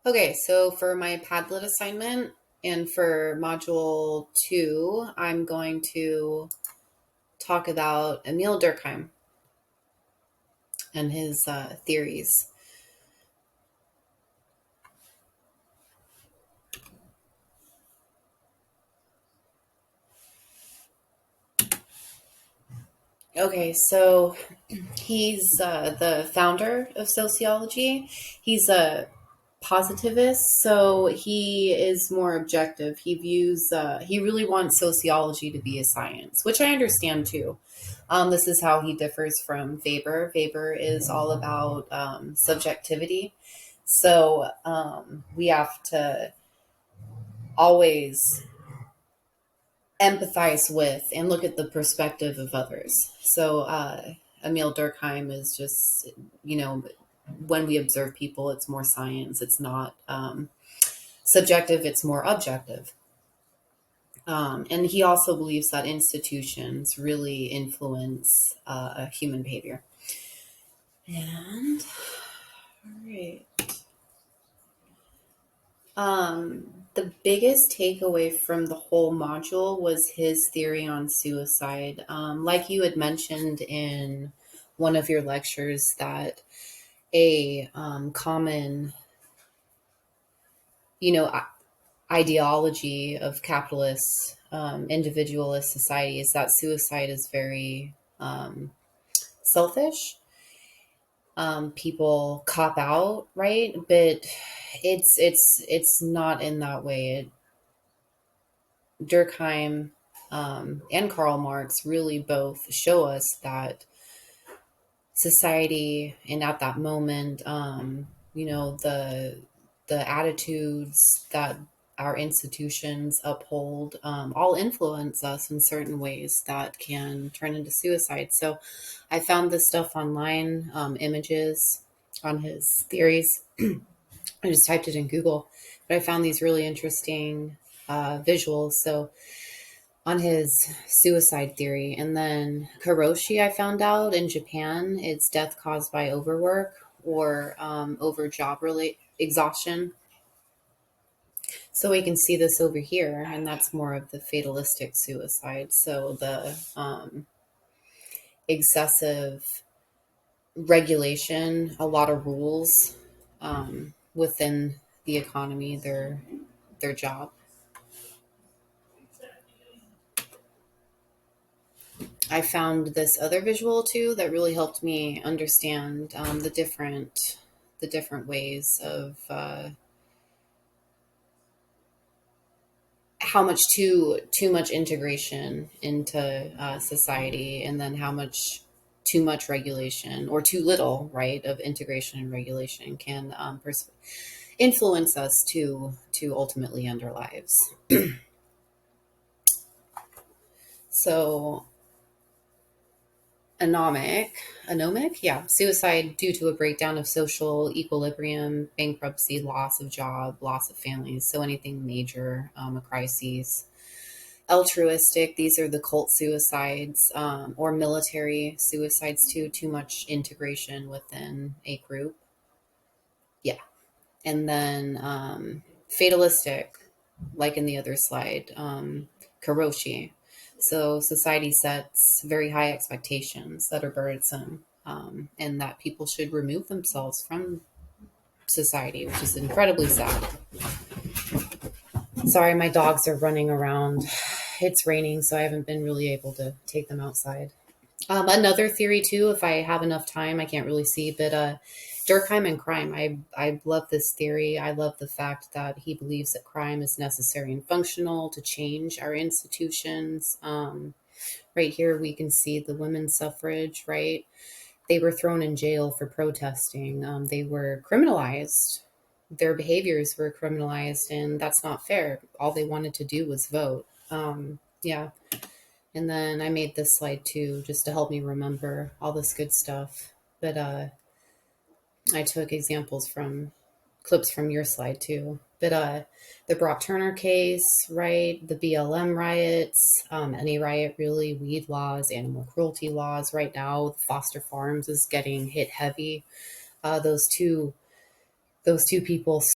Okay, so for my Padlet assignment and for module 2, I'm going to talk about Emile Durkheim and his theories. Okay, so he's the founder of sociology. He's a positivist, so he is more objective. He really wants sociology to be a science, which I understand too. This is how he differs from Weber. Weber is all about subjectivity. So we have to always empathize with and look at the perspective of others. So Emile Durkheim is just, you know, when we observe people, it's more science. It's not subjective, it's more objective. And he also believes that institutions really influence human behavior. And, all right. The biggest takeaway from the whole module was his theory on suicide. Like you had mentioned in one of your lectures, that a common, you know, ideology of capitalist, individualist society is that suicide is very selfish. People cop out, right? But it's not in that way. Durkheim and Karl Marx really both show us that society, and at that moment, the attitudes that our institutions uphold all influence us in certain ways that can turn into suicide. So I found this stuff online, images on his theories. I just typed it in Google, but I found these really interesting visuals. So on his suicide theory. And then karoshi, I found out in Japan, it's death caused by overwork or over job relate exhaustion. So we can see this over here, and that's more of the fatalistic suicide. So the excessive regulation, a lot of rules within the economy, their job. I found this other visual too that really helped me understand the different ways of how much too much integration into society, and then how much too much regulation or too little, right, of integration and regulation can influence us to ultimately end our lives. So yeah, suicide due to a breakdown of social equilibrium, bankruptcy, loss of job, loss of families, so anything major, a crisis. Altruistic, these are the cult suicides, or military suicides too much integration within a group. Yeah. And then fatalistic, like in the other slide, karoshi. So society sets very high expectations that are burdensome, and that people should remove themselves from society, which is incredibly sad. Sorry, my dogs are running around. It's raining, so I haven't been really able to take them outside. Another theory too, if I have enough time, I can't really see, but Durkheim and crime. I love this theory. I love the fact that he believes that crime is necessary and functional to change our institutions. Right here, we can see the women's suffrage. Right, they were thrown in jail for protesting. They were criminalized. Their behaviors were criminalized, and that's not fair. All they wanted to do was vote. Yeah. And then I made this slide too, just to help me remember all this good stuff. But I took examples from clips from your slide too. But the Brock Turner case, right? The BLM riots, any riot really, weed laws, animal cruelty laws. Right now, foster farms is getting hit heavy. Those two people